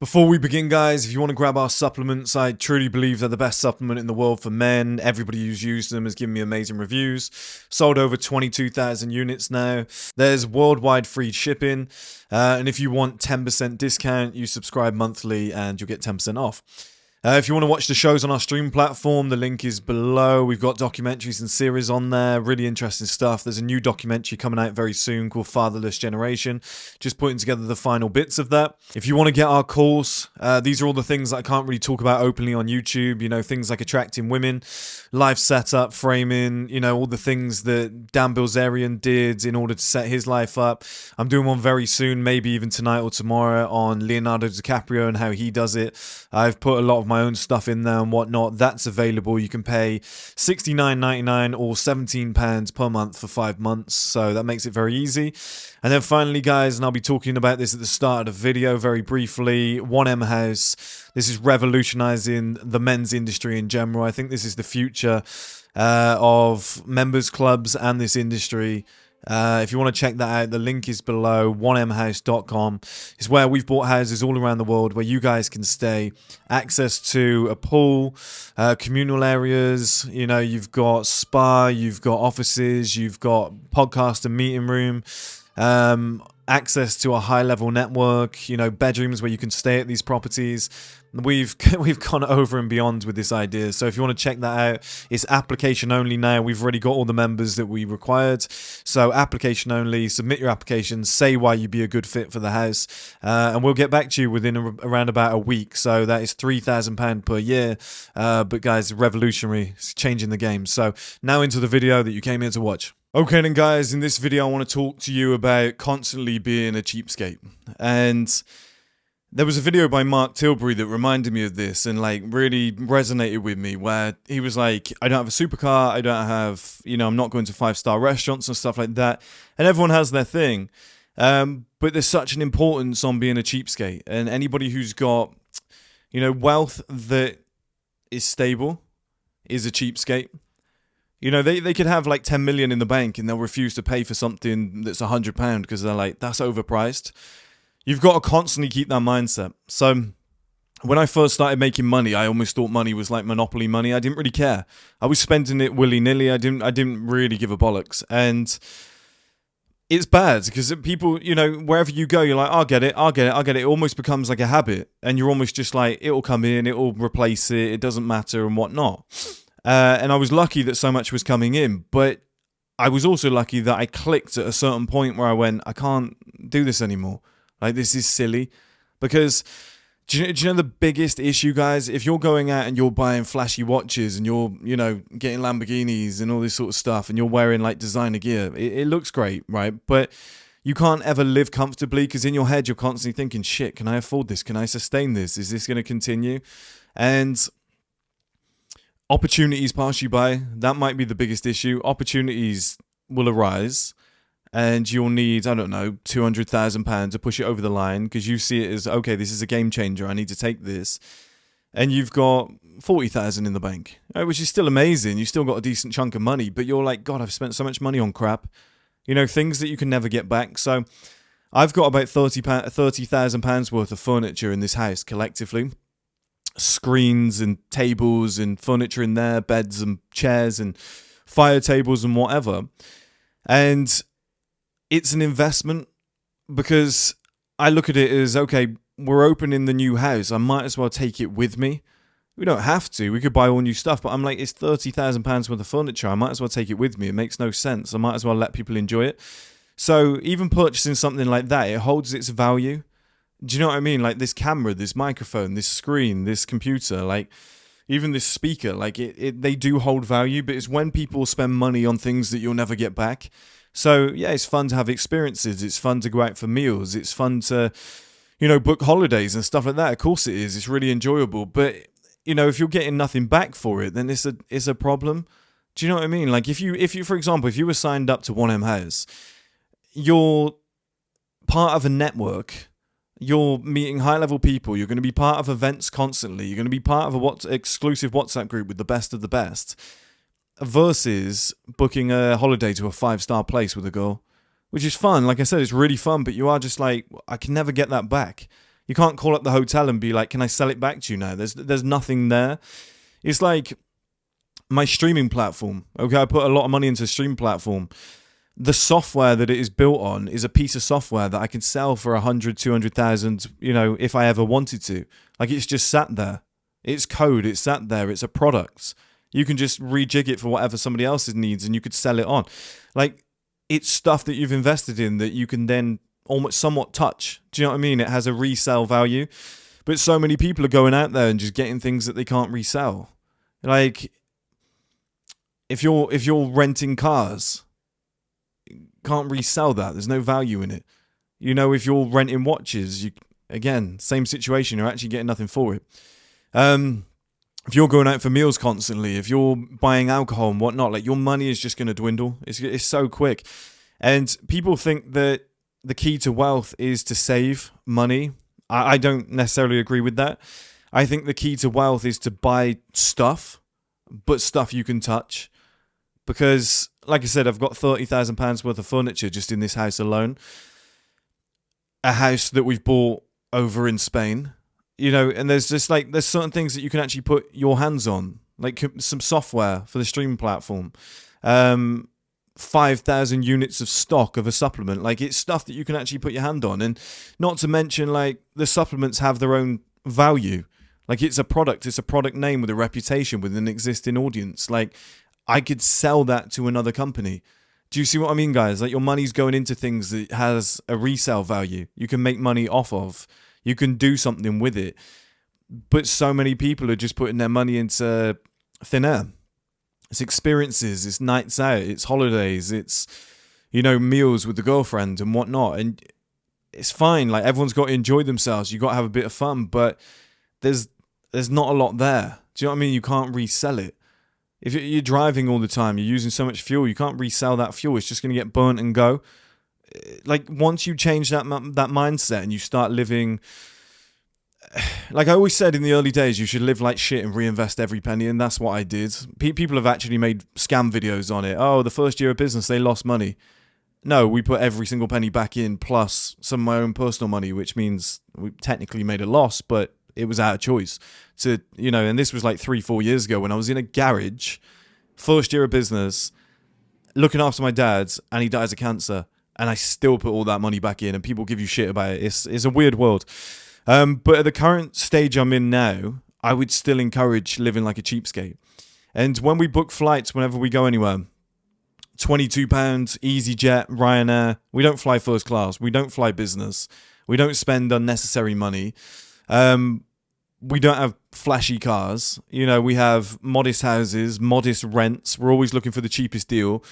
Before we begin, guys, if you want to grab our supplements, I truly believe they're the best supplement in the world for men. Everybody who's used them has given me amazing reviews. Sold over 22,000 units now. There's worldwide free shipping. And if you want 10% discount, you subscribe monthly and you'll get 10% off. If you want to watch the shows on our stream platform, the link is below. We've got documentaries and series on there. Really interesting stuff. There's a new documentary coming out very soon called Fatherless Generation. Just putting together the final bits of that. If you want to get our course, these are all the things that I can't really talk about openly on YouTube. You know, things like attracting women, life setup, framing, you know, all the things that Dan Bilzerian did in order to set his life up. I'm doing one very soon, maybe even tonight or tomorrow, on Leonardo DiCaprio and how he does it. I've put a lot of my own stuff in there and whatnot. That's available. You can pay $69.99 or £17 per month for 5 months, so that makes it very easy. And then finally, guys, and I'll be talking about this at the start of the video very briefly, 1M House. This is revolutionizing the men's industry in general. I think this is the future of members clubs and this industry. If you want to check that out, the link is below. 1mhouse.com. It's where we've bought houses all around the world where you guys can stay. Access to a pool, communal areas. You know, you've got spa, you've got offices, you've got podcast and meeting room. Access to a high-level network. You know, bedrooms where you can stay at these properties. We've gone over and beyond with this idea. So if you want to check that out, it's application only now. We've already got all the members that we required. So application only. Submit your application. Say why you'd be a good fit for the house. And we'll get back to you within around about a week. So that is £3,000 per year. But guys, revolutionary. It's changing the game. So now into the video that you came here to watch. Okay then, guys, in this video I want to talk to you about constantly being a cheapskate. And there was a video by Mark Tilbury that reminded me of this and like really resonated with me, where he was like, I don't have a supercar, I don't have, you know, I'm not going to 5-star restaurants and stuff like that. And everyone has their thing. But there's such an importance on being a cheapskate. And anybody who's got, you know, wealth that is stable is a cheapskate. You know, they could have like 10 million in the bank and they'll refuse to pay for something that's £100 because they're like, that's overpriced. You've got to constantly keep that mindset. So when I first started making money, I almost thought money was like Monopoly money. I didn't really care. I was spending it willy-nilly. I didn't really give a bollocks. And it's bad because people, you know, wherever you go, you're like, I'll get it. It almost becomes like a habit. And you're almost just like, it'll come in, it'll replace it, it doesn't matter and whatnot. And I was lucky that so much was coming in, but I was also lucky that I clicked at a certain point where I went, I can't do this anymore. Like, this is silly. Because do you know the biggest issue, guys? If you're going out and you're buying flashy watches and you're, you know, getting Lamborghinis and all this sort of stuff and you're wearing like designer gear, it looks great, right? But you can't ever live comfortably because in your head you're constantly thinking, shit, can I afford this? Can I sustain this? Is this going to continue? And opportunities pass you by. That might be the biggest issue. Opportunities will arise and you'll need, I don't know, £200,000 to push it over the line because you see it as, okay, this is a game changer. I need to take this. And you've got 40,000 in the bank, right, which is still amazing. You still got a decent chunk of money, but you're like, God, I've spent so much money on crap. You know, things that you can never get back. So I've got about £30,000 worth of furniture in this house collectively. Screens and tables and furniture in there, beds and chairs and fire tables and whatever. And it's an investment because I look at it as, okay, we're opening the new house. I might as well take it with me. We don't have to. We could buy all new stuff, but I'm like, it's £30,000 worth of furniture. I might as well take it with me. It makes no sense. I might as well let people enjoy it. So even purchasing something like that, it holds its value. Do you know what I mean? Like this camera, this microphone, this screen, this computer, like even this speaker, like they do hold value, but it's when people spend money on things that you'll never get back. So yeah, it's fun to have experiences. It's fun to go out for meals. It's fun to, you know, book holidays and stuff like that. Of course it is. It's really enjoyable. But, you know, if you're getting nothing back for it, then it's a problem. Do you know what I mean? Like if you, for example, if you were signed up to 1M House, you're part of a network. You're meeting high-level people. You're going to be part of events constantly. You're going to be part of a exclusive WhatsApp group with the best of the best. Versus booking a holiday to a 5-star place with a girl, which is fun. Like I said, it's really fun, but you are just like, I can never get that back. You can't call up the hotel and be like, can I sell it back to you now? There's nothing there. It's like my streaming platform. Okay, I put a lot of money into a streaming platform. The software that it is built on is a piece of software that I can sell for 100, 200,000, if I ever wanted to. Like, it's just sat there. It's code. It's sat there. It's a product. You can just rejig it for whatever somebody else's needs and you could sell it on. Like, it's stuff that you've invested in that you can then almost somewhat touch. Do you know what I mean? It has a resale value. But so many people are going out there and just getting things that they can't resell. Like, if you're renting cars, can't resell that. There's no value in it. If you're renting watches, again, same situation. You're actually getting nothing for it. If you're going out for meals constantly, if you're buying alcohol and whatnot, like, your money is just going to dwindle. It's so quick. And people think that the key to wealth is to save money. I don't necessarily agree with that. I think the key to wealth is to buy stuff, but stuff you can touch. Because, like I said, I've got £30,000 worth of furniture just in this house alone. A house that we've bought over in Spain, and there's certain things that you can actually put your hands on, like some software for the streaming platform, 5,000 units of stock of a supplement. Like, it's stuff that you can actually put your hand on. And not to mention, like, the supplements have their own value. Like, it's a product name with a reputation, with an existing audience. Like, I could sell that to another company. Do you see what I mean, guys? Like, your money's going into things that has a resale value. You can make money off of. You can do something with it. But so many people are just putting their money into thin air. It's experiences, it's nights out, it's holidays, it's, meals with the girlfriend and whatnot. And it's fine. Like, everyone's got to enjoy themselves. You've got to have a bit of fun. But there's not a lot there. Do you know what I mean? You can't resell it. If you're driving all the time, you're using so much fuel, you can't resell that fuel. It's just going to get burnt and go. Like, once you change that mindset and you start living, like I always said in the early days, you should live like shit and reinvest every penny, and that's what I did. People have actually made scam videos on it. Oh, the first year of business, they lost money. No, we put every single penny back in, plus some of my own personal money, which means we technically made a loss, but it was out of choice. And this was like 3-4 years ago when I was in a garage, first year of business, looking after my dad, and he dies of cancer. And I still put all that money back in, and people give you shit about it. It's a weird world. But at the current stage I'm in now, I would still encourage living like a cheapskate. And when we book flights, whenever we go anywhere, £22, EasyJet, Ryanair, we don't fly first class. We don't fly business. We don't spend unnecessary money. We don't have flashy cars. We have modest houses, modest rents. We're always looking for the cheapest deal.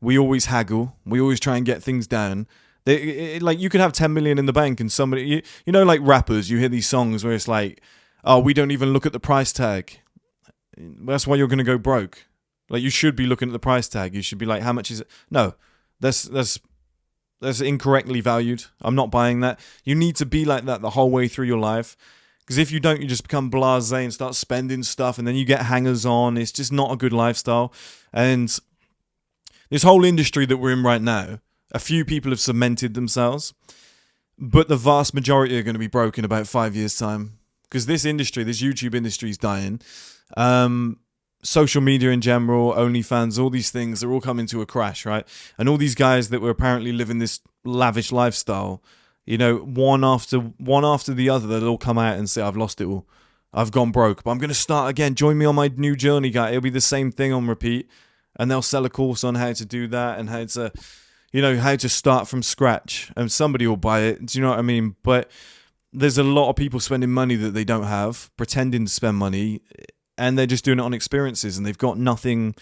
We always haggle. We always try and get things down. Like, you could have 10 million in the bank and somebody, like rappers, you hear these songs where it's like, oh, we don't even look at the price tag. That's why you're going to go broke. Like, you should be looking at the price tag. You should be like, how much is it? No, that's incorrectly valued. I'm not buying that. You need to be like that the whole way through your life. Because if you don't, you just become blasé and start spending stuff, and then you get hangers on. It's just not a good lifestyle. And this whole industry that we're in right now, a few people have cemented themselves, but the vast majority are going to be broke in about 5 years' time. Because this YouTube industry is dying. Social media in general, OnlyFans, all these things, they're all coming to a crash, right? And all these guys that were apparently living this lavish lifestyle, one after the other, they'll all come out and say, I've lost it all. I've gone broke, but I'm going to start again. Join me on my new journey, guys. It'll be the same thing on repeat. And they'll sell a course on how to do that and how to start from scratch. And somebody will buy it. Do you know what I mean? But there's a lot of people spending money that they don't have, pretending to spend money, and they're just doing it on experiences, and they've got nothing.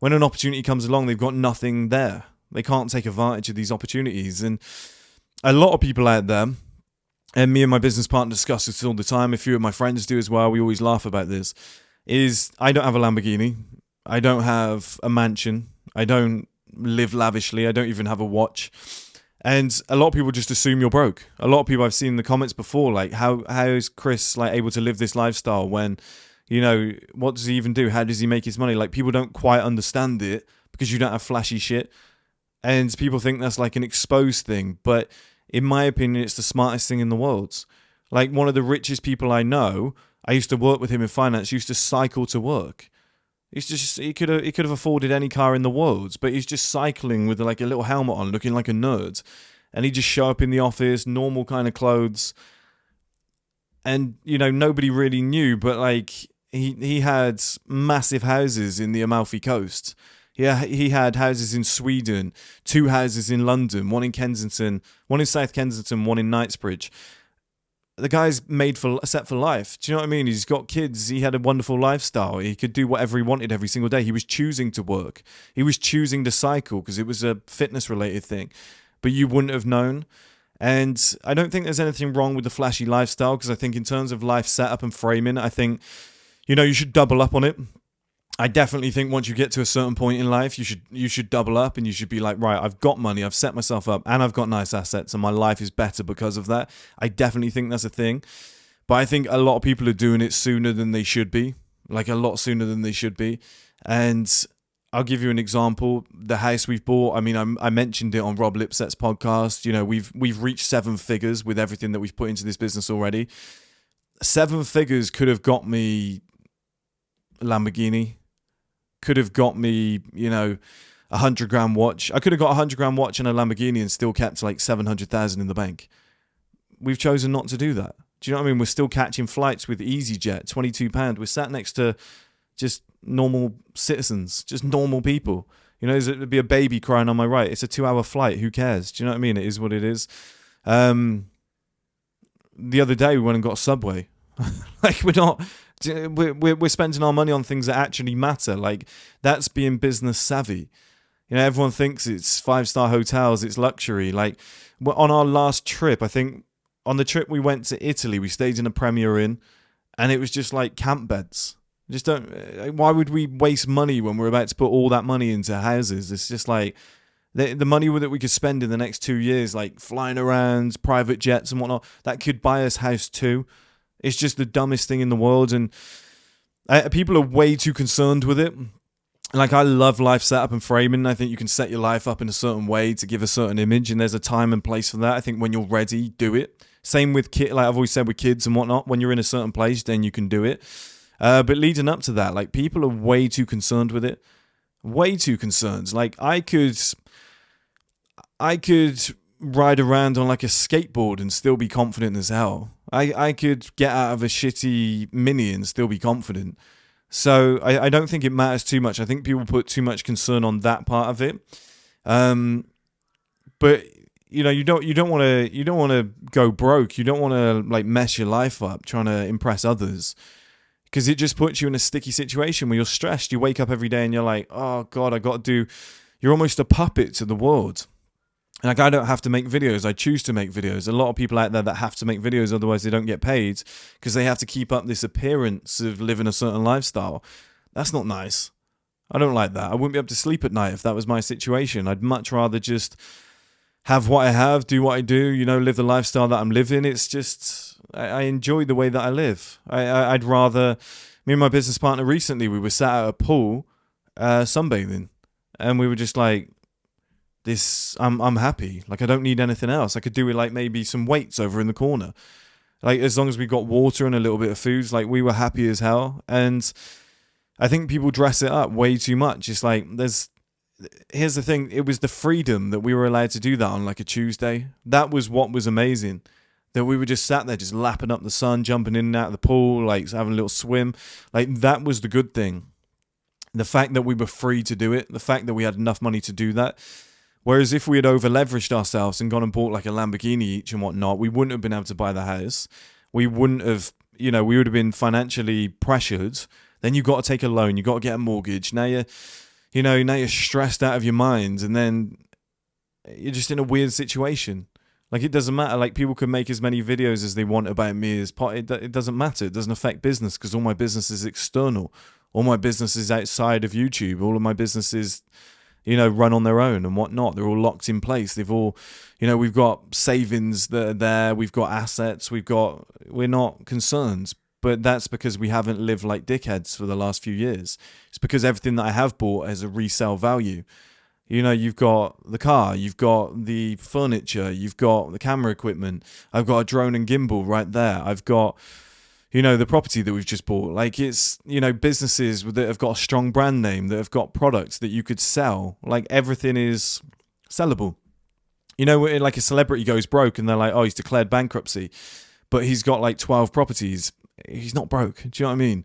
When an opportunity comes along, they've got nothing there. They can't take advantage of these opportunities. And a lot of people out there, and me and my business partner discuss this all the time, a few of my friends do as well, we always laugh about this, is I don't have a Lamborghini. I don't have a mansion. I don't live lavishly. I don't even have a watch. And a lot of people just assume you're broke. A lot of people I've seen in the comments before, like, how is Chris like able to live this lifestyle when, what does he even do? How does he make his money? Like, people don't quite understand it because you don't have flashy shit. And people think that's like an exposed thing. But in my opinion, it's the smartest thing in the world. Like one of the richest people I know, I used to work with him in finance, used to cycle to work. He could have afforded any car in the world, but he's just cycling with like a little helmet on, looking like a nerd. And he'd just show up in the office, normal kind of clothes. And, nobody really knew, but like he had massive houses in the Amalfi Coast. Yeah, he had houses in Sweden, 2 houses in London, 1 in Kensington, 1 in South Kensington, 1 in Knightsbridge. The guy's set for life. Do you know what I mean? He's got kids. He had a wonderful lifestyle. He could do whatever he wanted every single day. He was choosing to work. He was choosing to cycle because it was a fitness related thing. But you wouldn't have known. And I don't think there's anything wrong with the flashy lifestyle, because I think in terms of life setup and framing, I think, you should double up on it. I definitely think once you get to a certain point in life, you should double up, and you should be like, right, I've got money, I've set myself up, and I've got nice assets, and my life is better because of that. I definitely think that's a thing. But I think a lot of people are doing it sooner than they should be, like a lot sooner than they should be. And I'll give you an example. The house we've bought, I mean, I mentioned it on Rob Lipset's podcast. We've reached 7 figures with everything that we've put into this business already. 7 figures could have got me a Lamborghini. Could have got me, a $100,000 watch. I could have got a $100,000 watch and a Lamborghini and still kept like 700,000 in the bank. We've chosen not to do that. Do you know what I mean? We're still catching flights with EasyJet, £22. We're sat next to just normal citizens, just normal people. There'd be a baby crying on my right. It's a 2-hour flight. Who cares? Do you know what I mean? It is what it is. The other day we went and got a Subway. Like we're spending our money on things that actually matter. Like that's being business savvy. Everyone thinks it's 5-star hotels, it's luxury. Like on our last trip, I think on the trip we went to Italy, we stayed in a Premier Inn, and it was just like camp beds. Why would we waste money when we're about to put all that money into houses? It's just like the money that we could spend in the next 2 years, like flying around, private jets and whatnot, that could buy us house too. It's just the dumbest thing in the world, and people are way too concerned with it. Like, I love life setup and framing. I think you can set your life up in a certain way to give a certain image, and there's a time and place for that. I think when you're ready, do it. Same with like I've always said with kids and whatnot. When you're in a certain place, then you can do it. But leading up to that, like, people are way too concerned with it. Way too concerned. Like, I could ride around on like a skateboard and still be confident as hell. I could get out of a shitty Mini and still be confident. So I don't think it matters too much. I think people put too much concern on that part of it. But you don't want to go broke. You don't want to like mess your life up trying to impress others, because it just puts you in a sticky situation where you're stressed. You wake up every day and you're like, oh God, you're almost a puppet to the world. Like, I don't have to make videos. I choose to make videos. A lot of people out there that have to make videos, otherwise they don't get paid, because they have to keep up this appearance of living a certain lifestyle. That's not nice. I don't like that. I wouldn't be able to sleep at night if that was my situation. I'd much rather just have what I have, do what I do, live the lifestyle that I'm living. It's just, I enjoy the way that I live. I'd rather, me and my business partner recently, we were sat at a pool, sunbathing, and we were just like, I'm happy. Like, I don't need anything else. I could do with like maybe some weights over in the corner. Like, as long as we got water and a little bit of food, like, we were happy as hell. And I think people dress it up way too much. It's like, here's the thing. It was the freedom that we were allowed to do that on like a Tuesday. That was what was amazing. That we were just sat there, just lapping up the sun, jumping in and out of the pool, like having a little swim. Like, that was the good thing. The fact that we were free to do it. The fact that we had enough money to do that. Whereas if we had over-leveraged ourselves and gone and bought like a Lamborghini each and whatnot, we wouldn't have been able to buy the house. We wouldn't have, we would have been financially pressured. Then you've got to take a loan. You've got to get a mortgage. Now you're stressed out of your mind, and then you're just in a weird situation. Like, it doesn't matter. Like, people can make as many videos as they want about me as part. It doesn't matter. It doesn't affect business, because all my business is external. All my business is outside of YouTube. All of my business is, run on their own and whatnot. They're all locked in place. They've all, we've got savings that are there. We've got assets. We're not concerned. But that's because we haven't lived like dickheads for the last few years. It's because everything that I have bought has a resale value. You know, you've got the car, you've got the furniture, you've got the camera equipment. I've got a drone and gimbal right there. I've got, you know, the property that we've just bought. Like, it's, you know, businesses that have got a strong brand name, that have got products that you could sell. Like, everything is sellable. You know, like a celebrity goes broke and they're like, oh, he's declared bankruptcy, but he's got like 12 properties. He's not broke. Do you know what I mean?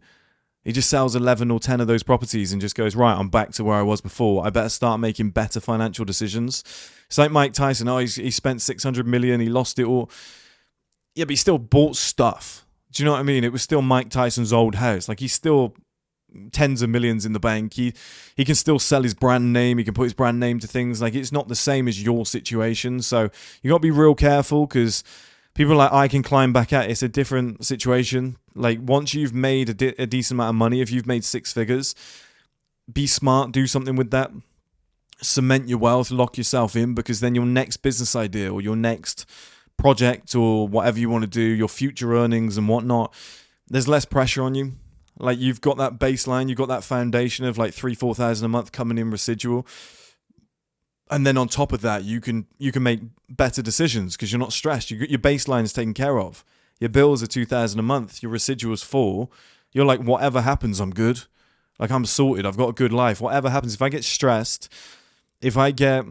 He just sells 11 or 10 of those properties and just goes, right, I'm back to where I was before. I better start making better financial decisions. It's like Mike Tyson. Oh, he spent 600 million. He lost it all. Yeah, but he still bought stuff. Do you know what I mean? It was still Mike Tyson's old house. Like, he's still tens of millions in the bank. He can still sell his brand name. He can put his brand name to things. Like, it's not the same as your situation. So you got to be real careful, because people like I can climb back at it. It's a different situation. Like, once you've made a decent amount of money, if you've made six figures, be smart, do something with that. Cement your wealth, lock yourself in, because then your next business idea or your next project or whatever you want to do, your future earnings and whatnot, there's less pressure on you. Like, you've got that baseline, you've got that foundation of like 3,000-4,000 a month coming in residual. And then on top of that, you can make better decisions because you're not stressed. Your baseline is taken care of. Your bills are 2,000 a month. Your residual's 4. You're like, whatever happens, I'm good. Like, I'm sorted. I've got a good life. Whatever happens, if I get stressed, if I get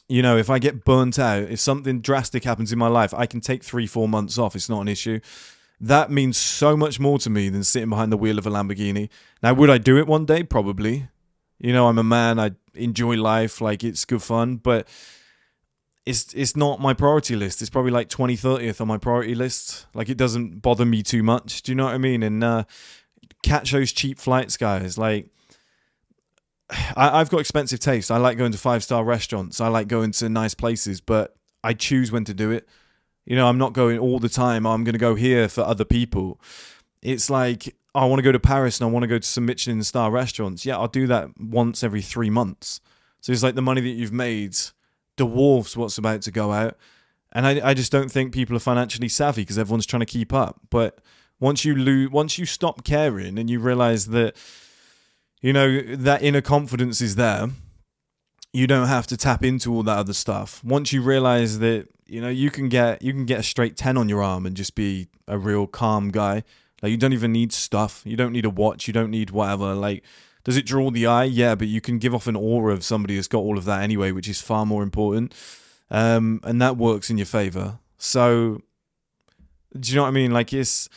burnt out, if something drastic happens in my life, I can take 3-4 months off. It's not an issue. That means so much more to me than sitting behind the wheel of a Lamborghini. Now, would I do it one day? Probably. You know, I'm a man. I enjoy life. Like, it's good fun, but it's not my priority list. It's probably like 20-30th on my priority list. Like, it doesn't bother me too much. Do you know what I mean? And catch those cheap flights, guys. Like, I've got expensive taste. I like going to 5-star restaurants. I like going to nice places, but I choose when to do it. You know, I'm not going all the time. I'm going to go here for other people. It's like, I want to go to Paris and I want to go to some Michelin star restaurants. Yeah, I'll do that once every 3 months. So it's like the money that you've made dwarfs what's about to go out. And I just don't think people are financially savvy because everyone's trying to keep up. But once you stop caring and you realize that, you know, that inner confidence is there, you don't have to tap into all that other stuff. Once you realize that, you know, you can get a straight 10 on your arm and just be a real calm guy. Like, you don't even need stuff. You don't need a watch. You don't need whatever. Like, does it draw the eye? Yeah, but you can give off an aura of somebody who's got all of that anyway, which is far more important. And that works in your favor. So, do you know what I mean? Like, it's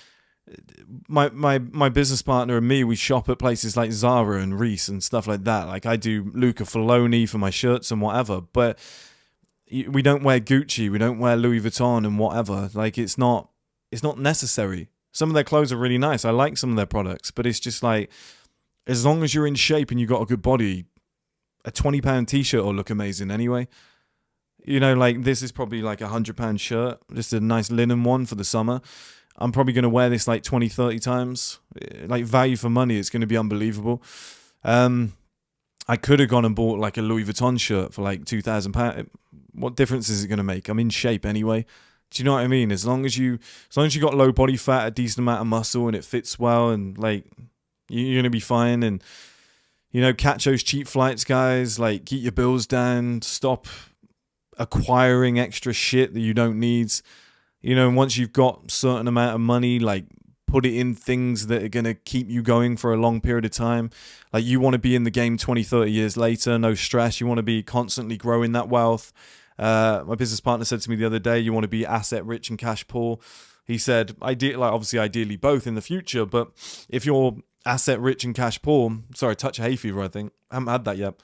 my business partner and me, we shop at places like Zara and Reiss and stuff like that. Like, I do Luca Filoni for my shirts and whatever, but we don't wear Gucci, we don't wear Louis Vuitton and whatever. Like, it's not necessary. Some of their clothes are really nice. I like some of their products, but it's just like, as long as you're in shape and you've got a good body, a £20 t-shirt will look amazing anyway. You know, like, this is probably like £100 shirt, just a nice linen one for the summer. I'm probably going to wear this like 20-30 times. Like, value for money, it's going to be unbelievable. I could have gone and bought like a Louis Vuitton shirt for like £2,000. What difference is it going to make? I'm in shape anyway. Do you know what I mean? As long as you got low body fat, a decent amount of muscle, and it fits well, and like, you're going to be fine. And, you know, catch those cheap flights, guys. Like, keep your bills down. Stop acquiring extra shit that you don't need. You know, and once you've got a certain amount of money, like, put it in things that are going to keep you going for a long period of time. Like, you want to be in the game 20-30 years later, no stress. You want to be constantly growing that wealth. My business partner said to me the other day, you want to be asset rich and cash poor. He said, ideally both in the future, but if you're asset rich and cash poor, sorry, touch of hay fever, I think. I haven't had that yet.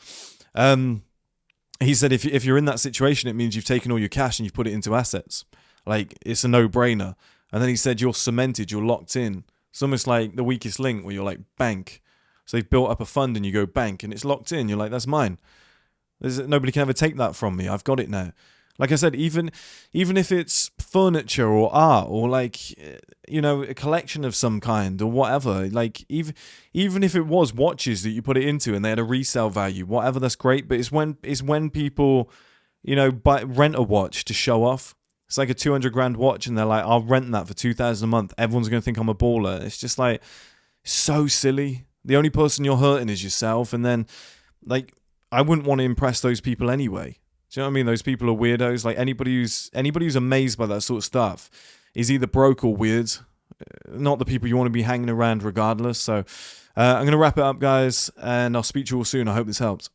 He said, if you're in that situation, it means you've taken all your cash and you've put it into assets. Like, it's a no-brainer. And then he said, you're cemented, you're locked in. It's almost like the weakest link where you're like, bank. So they've built up a fund and you go bank and it's locked in. You're like, that's mine. Nobody can ever take that from me. I've got it now. Like I said, even if it's furniture or art or like, you know, a collection of some kind or whatever, like even if it was watches that you put it into and they had a resale value, whatever, that's great. But it's when people, you know, rent a watch to show off. It's like a 200 grand watch and they're like, I'll rent that for 2,000 a month. Everyone's going to think I'm a baller. It's just like, so silly. The only person you're hurting is yourself. And then, like, I wouldn't want to impress those people anyway. Do you know what I mean? Those people are weirdos. Like anybody who's amazed by that sort of stuff is either broke or weird. Not the people you want to be hanging around regardless. So I'm going to wrap it up, guys, and I'll speak to you all soon. I hope this helps.